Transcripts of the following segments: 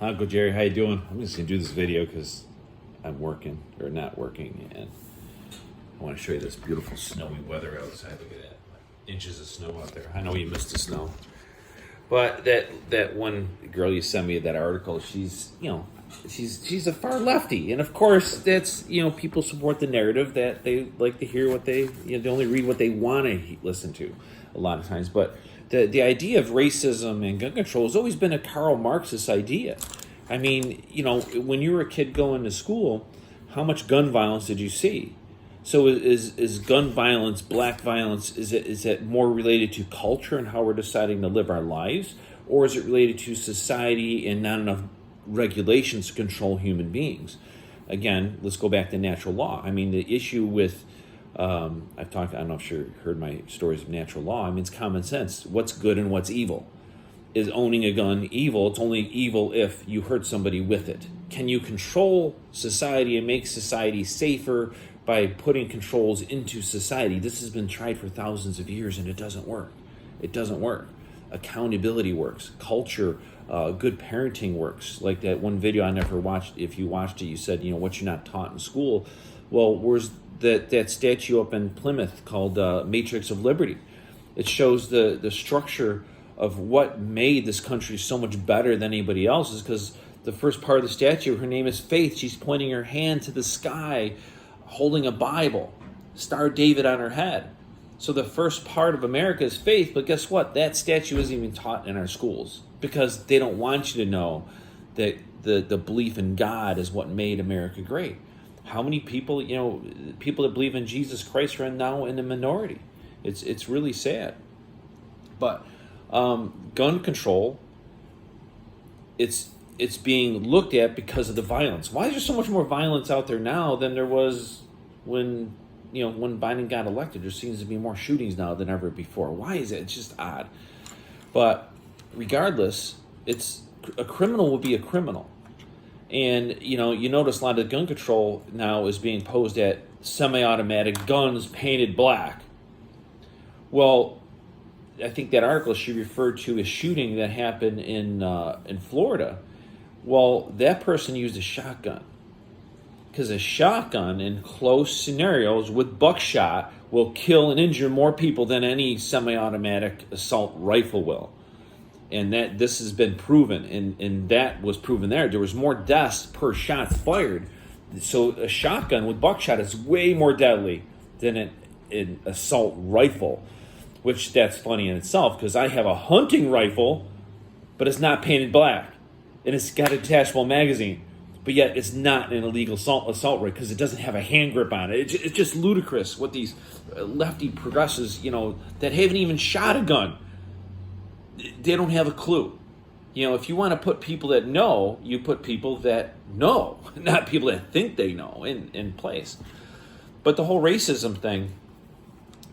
Uncle Jerry, how you doing? I'm just gonna do this video because I'm working or not working, and I want to show you this beautiful snowy weather outside. Look at that, inches of snow out there. I know you missed the snow, but that one girl you sent me that article, she's she's a far lefty, and of course that's people support the narrative that they like to hear what they only read what they want to listen to, a lot of times, but. The idea of racism and gun control has always been a Karl Marxist idea. I mean, when you were a kid going to school, how much gun violence did you see? So is gun violence, black violence, is it more related to culture and how we're deciding to live our lives? Or is it related to society and not enough regulations to control human beings? Again, let's go back to natural law. I mean, the issue with I don't know if you heard my stories of natural law. I mean, it's common sense. What's good and what's evil? Is owning a gun evil? It's only evil if you hurt somebody with it. Can you control society and make society safer by putting controls into society? This has been tried for thousands of years and it doesn't work. It doesn't work. Accountability works. Culture, good parenting works. Like that one video I never watched. If you watched it, you said, what you're not taught in school. Well, where's that statue up in Plymouth called Matrix of Liberty? It shows the structure of what made this country so much better than anybody else is because the first part of the statue, her name is Faith. She's pointing her hand to the sky, holding a Bible, Star David on her head. So the first part of America is faith, but guess what? That statue isn't even taught in our schools because they don't want you to know that the belief in God is what made America great. How many people, people that believe in Jesus Christ are now in the minority? It's really sad. But gun control, it's being looked at because of the violence. Why is there so much more violence out there now than there was when Biden got elected? There seems to be more shootings now than ever before. Why is it? It's just odd. But regardless, a criminal would be a criminal. And, you notice a lot of gun control now is being posed at semi-automatic guns painted black. Well, I think that article she referred to a shooting that happened in Florida. Well, that person used a shotgun. Because a shotgun in close scenarios with buckshot will kill and injure more people than any semi-automatic assault rifle will. And that this has been proven, and that was proven there. There was more deaths per shot fired. So a shotgun with buckshot is way more deadly than an assault rifle, which that's funny in itself because I have a hunting rifle, but it's not painted black, and it's got a detachable magazine, but yet it's not an illegal assault rifle because it doesn't have a hand grip on it. It's just ludicrous what these lefty progressives, that haven't even shot a gun. They don't have a clue. If you want to put people that know, you put people that know, not people that think they know in place. But the whole racism thing,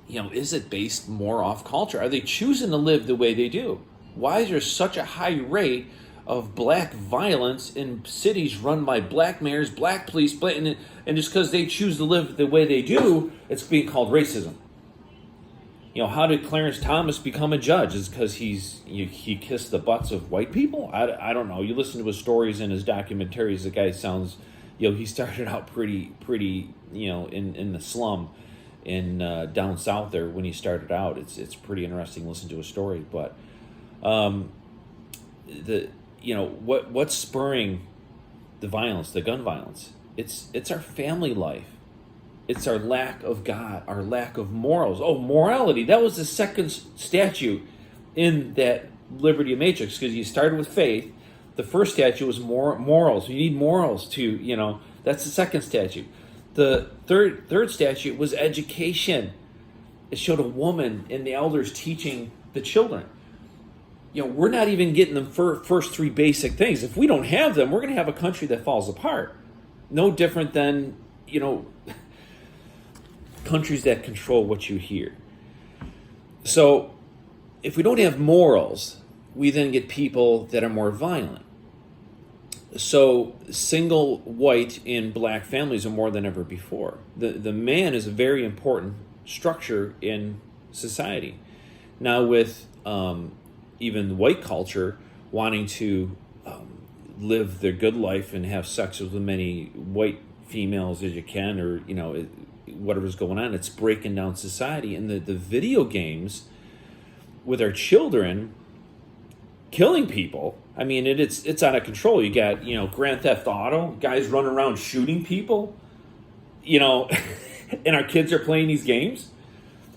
is it based more off culture? Are they choosing to live the way they do? Why is there such a high rate of black violence in cities run by black mayors, black police, and just because they choose to live the way they do, it's being called racism. How did Clarence Thomas become a judge? Is because he kissed the butts of white people? I don't know. You listen to his stories and his documentaries, the guy sounds, he started out pretty, in the slum in down south there when he started out. It's pretty interesting to listen to his story. But what's spurring the violence, the gun violence? It's our family life. It's our lack of God, our lack of morals. Oh, morality. That was the second statute in that Liberty of Matrix because you started with faith. The first statute was morals. You need morals to, that's the second statute. The third statute was education. It showed a woman and the elders teaching the children. We're not even getting the first three basic things. If we don't have them, we're going to have a country that falls apart. No different than, countries that control what you hear. So if we don't have morals, we then get people that are more violent. So single white and black families are more than ever before. The man is a very important structure in society. Now with even white culture wanting to live their good life and have sex with as many white females as you can, or whatever's going on. It's breaking down society. And the video games with our children killing people. I mean, it's out of control. You got Grand Theft Auto, guys running around shooting people. And our kids are playing these games.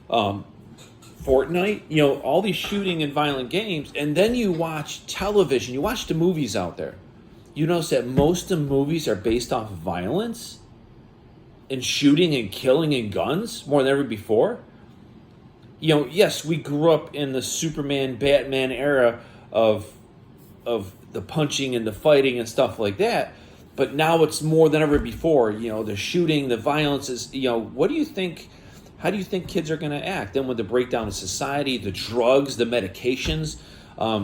Fortnite, all these shooting and violent games. And then you watch television, you watch the movies out there. You notice that most of the movies are based off violence and shooting and killing and guns more than ever before. Yes, we grew up in the Superman, Batman era of the punching and the fighting and stuff like that. But now it's more than ever before. The shooting, the violence is, what do you think? How do you think kids are going to act? Then with the breakdown of society, the drugs, the medications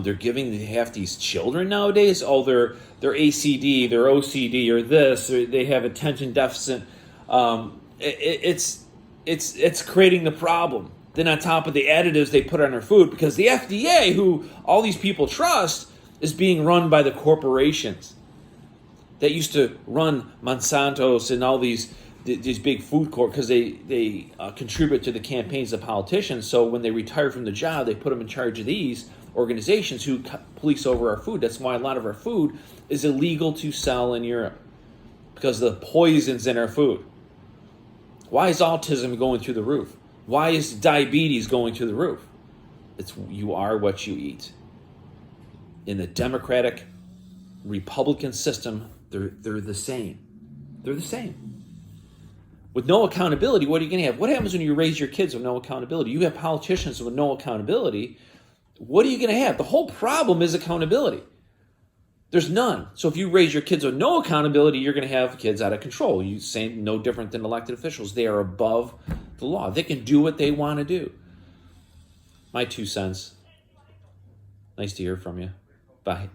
they're giving half these children nowadays. Oh, they're ACD, they're OCD, or this, or they have attention deficit. It's creating the problem. Then on top of the additives they put on our food, because the FDA, who all these people trust, is being run by the corporations that used to run Monsanto's and all these big food corp, because they contribute to the campaigns of politicians. So when they retire from the job, they put them in charge of these organizations who police over our food. That's why a lot of our food is illegal to sell in Europe, because of the poisons in our food. Why is autism going through the roof? Why is diabetes going through the roof? It's you are what you eat. In the Democratic Republican system, they're the same. They're the same. With no accountability, what are you going to have? What happens when you raise your kids with no accountability? You have politicians with no accountability. What are you going to have? The whole problem is accountability. There's none. So if you raise your kids with no accountability, you're going to have kids out of control. You say no different than elected officials. They are above the law. They can do what they want to do. My 2 cents. Nice to hear from you. Bye.